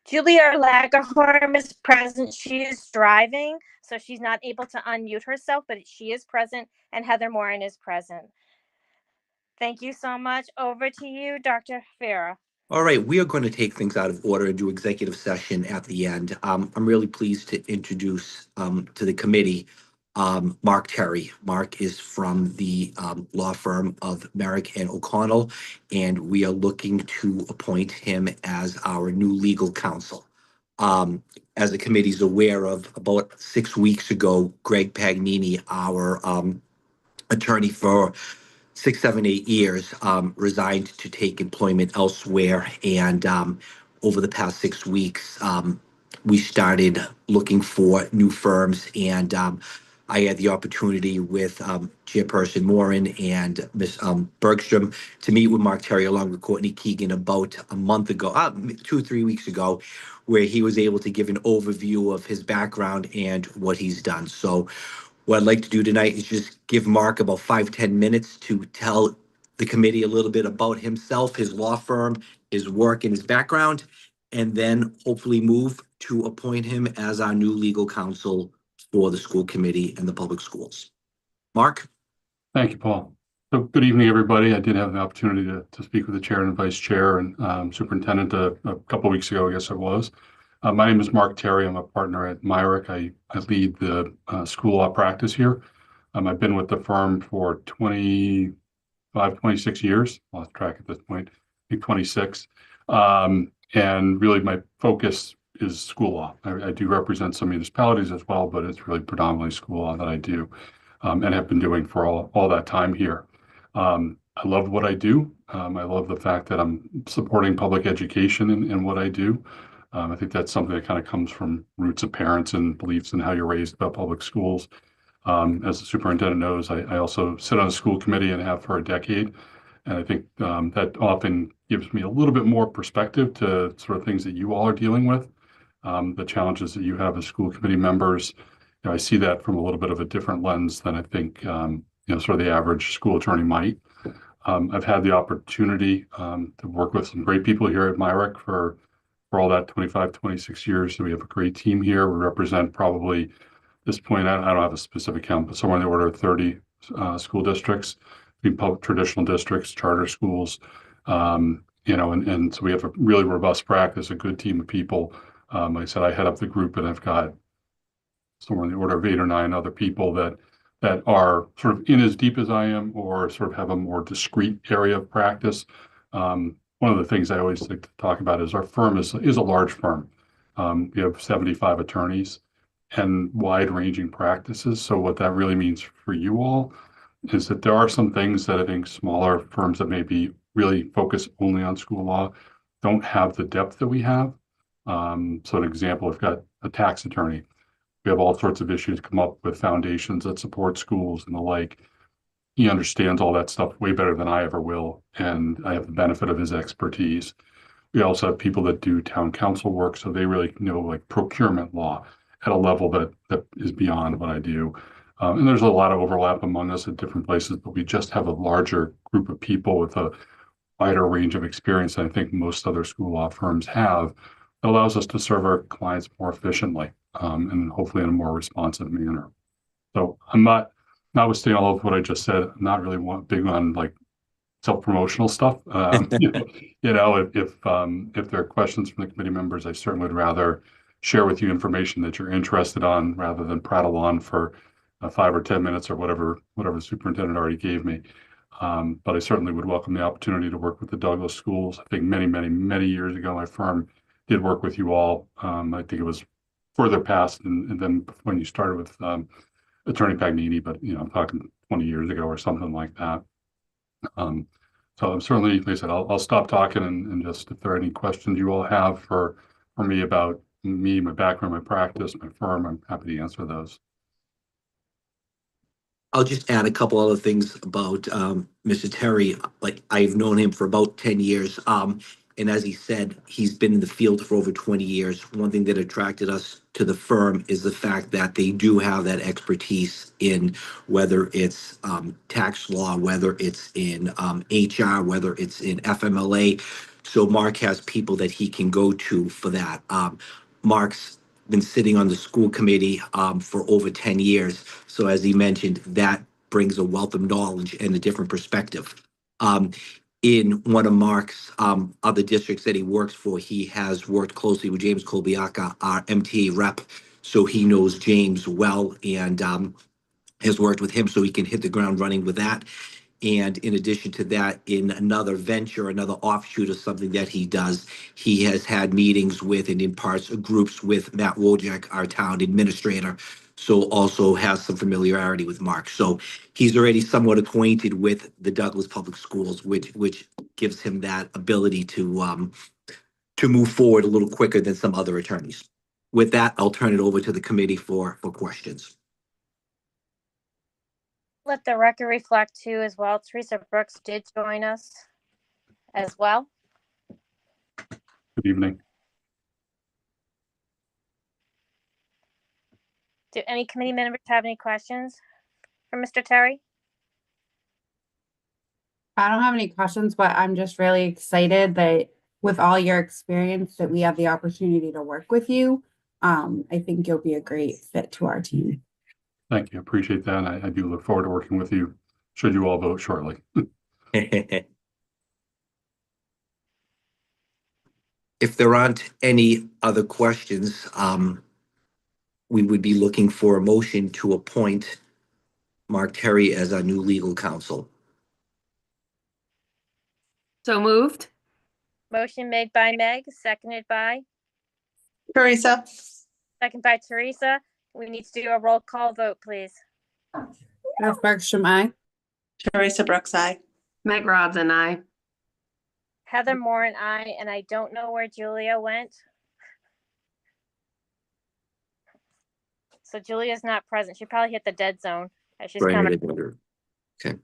Julia Lagerhorn is present. She is driving, so she's not able to unmute herself, but she is present, and Heather Morin is present. Thank you so much. Over to you, Dr. Farah. All right, we are going to take things out of order and do executive session at the end. I'm really pleased to introduce to the committee Mark Terry. Mark is from the law firm of Merrick and O'Connell, and we are looking to appoint him as our new legal counsel. As the committee is aware of, about 6 weeks ago, Greg Pagnini, our attorney for 6, 7, 8 years, resigned to take employment elsewhere. And over the past 6 weeks, we started looking for new firms. And I had the opportunity with Chairperson Morin and Ms. Bergstrom to meet with Mark Terry along with Courtney Keegan about a month ago, 2 or 3 weeks ago, where he was able to give an overview of his background and what he's done. So what I'd like to do tonight is just give Mark about 5, 10 minutes to tell the committee a little bit about himself, his law firm, his work, and his background, and then hopefully move to appoint him as our new legal counsel for the school committee and the public schools. Mark? Thank you, Paul. So good evening, everybody. I did have the opportunity to speak with the chair and vice chair and superintendent a couple of weeks ago, I guess it was. My name is Mark Terry. I'm a partner at Myrick. I lead the school law practice here. I've been with the firm for 25, 26 years. Lost track at this point, I think 26. And really my focus is school law. I do represent some municipalities as well, but it's really predominantly school law that I do and have been doing for all that time here. I love what I do. I love the fact that I'm supporting public education in what I do. I think that's something that kind of comes from roots of parents and beliefs in how you're raised about public schools. As the superintendent knows, I also sit on a school committee and have for a decade. And I think that often gives me a little bit more perspective to sort of things that you all are dealing with, the challenges that you have as school committee members. I see that from a little bit of a different lens than I think, sort of the average school attorney might. I've had the opportunity to work with some great people here at Myrick for all that 25, 26 years. So we have a great team here. We represent probably at this point, I don't have a specific count, but somewhere in the order of 30 school districts, between public traditional districts, charter schools, and so we have a really robust practice, a good team of people. Like I said, I head up the group and I've got somewhere in the order of 8 or 9 other people that are sort of in as deep as I am or sort of have a more discrete area of practice. One of the things I always like to talk about is our firm is a large firm. We have 75 attorneys and wide-ranging practices. So what that really means for you all is that there are some things that I think smaller firms that maybe really focus only on school law don't have the depth that we have. So an example, we've got a tax attorney. We have all sorts of issues come up with foundations that support schools and the like. He understands all that stuff way better than I ever will, and I have the benefit of his expertise. We also have people that do town council work, so they really know like procurement law at a level that is beyond what I do. And there's a lot of overlap among us at different places, but we just have a larger group of people with a wider range of experience than I think most other school law firms have. That allows us to serve our clients more efficiently and hopefully in a more responsive manner. So I'm notwithstanding all of what I just said, I'm not really big on like self-promotional stuff. If there are questions from the committee members, I certainly would rather share with you information that you're interested on rather than prattle on for 5 or 10 minutes or whatever the superintendent already gave me. But I certainly would welcome the opportunity to work with the Douglas schools. I think many, many, many years ago, my firm did work with you all. I think it was further past and then when you started with Attorney Pagnini, but I'm talking 20 years ago or something like that. So I'm certainly, like I said, I'll stop talking and just if there are any questions you all have for me about me, my background, my practice, my firm, I'm happy to answer those. I'll just add a couple other things about Mr. Terry. Like I've known him for about 10 years. And as he said, he's been in the field for over 20 years. One thing that attracted us to the firm is the fact that they do have that expertise in whether it's tax law, whether it's in HR, whether it's in FMLA. So Mark has people that he can go to for that. Mark's been sitting on the school committee for over 10 years. So as he mentioned, that brings a wealth of knowledge and a different perspective. In one of Mark's other districts that he works for, he has worked closely with James Kolbiaka, our MTA rep. So he knows James well and has worked with him so he can hit the ground running with that. And in addition to that, in another venture, another offshoot of something that he does, he has had meetings with and in parts groups with Matt Wojak, our town administrator. So also has some familiarity with Mark. So he's already somewhat acquainted with the Douglas Public Schools, which gives him that ability to move forward a little quicker than some other attorneys. With that, I'll turn it over to the committee for questions. Let the record reflect too as well. Teresa Brooks did join us as well. Good evening. Do any committee members have any questions for Mr. Terry? I don't have any questions, but I'm just really excited that with all your experience that we have the opportunity to work with you. I think you'll be a great fit to our team. Thank you. Appreciate that. And I do look forward to working with you should you all vote shortly. If there aren't any other questions, we would be looking for a motion to appoint Mark Terry as our new legal counsel. So moved. Motion made by Meg, seconded by, Teresa, second by Teresa. We need to do a roll call vote, please. Beth Bergstrom, aye. Teresa Brooks, aye. Meg Rods and I. Heather Moore and I don't know where Julia went. So Julia's not present. She probably hit the dead zone as she's coming. Okay.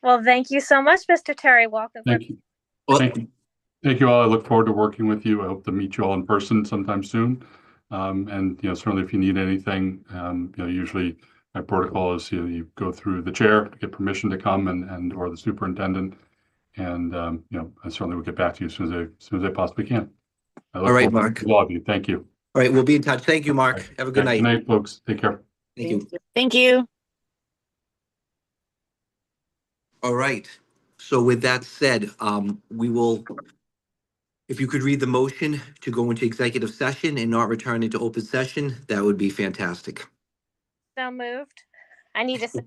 Well, thank you so much, Mr. Terry. Welcome. Thank you. Well, Thank you. Thank you all. I look forward to working with you. I hope to meet you all in person sometime soon. And certainly if you need anything, usually my protocol is you go through the chair to get permission to come and or the superintendent. And I certainly will get back to you as soon as I possibly can. All right, Mark. All of you. Thank you. All right, we'll be in touch. Thank you, Mark. Right. Have a good night. Good night, folks. Take care. Thank you. Thank you. All right. So with that said, we will, if you could read the motion to go into executive session and not return into open session, that would be fantastic. So moved. I need to,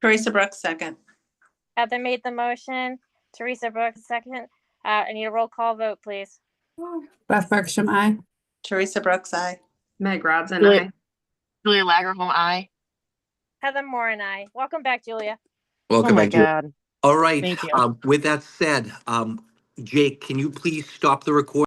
Teresa Brooks, second. Heather made the motion. Teresa Brooks, second. I need a roll call vote, please. Beth Bergstrom, aye. Teresa Brooks, aye. Meg Rods and Julia- I. Julia Lagerholm, aye. Heather Moore and I. Welcome back, Julia. Welcome Oh my back. Julia. God. All right. Thank you. With that said, Jake, can you please stop the recording?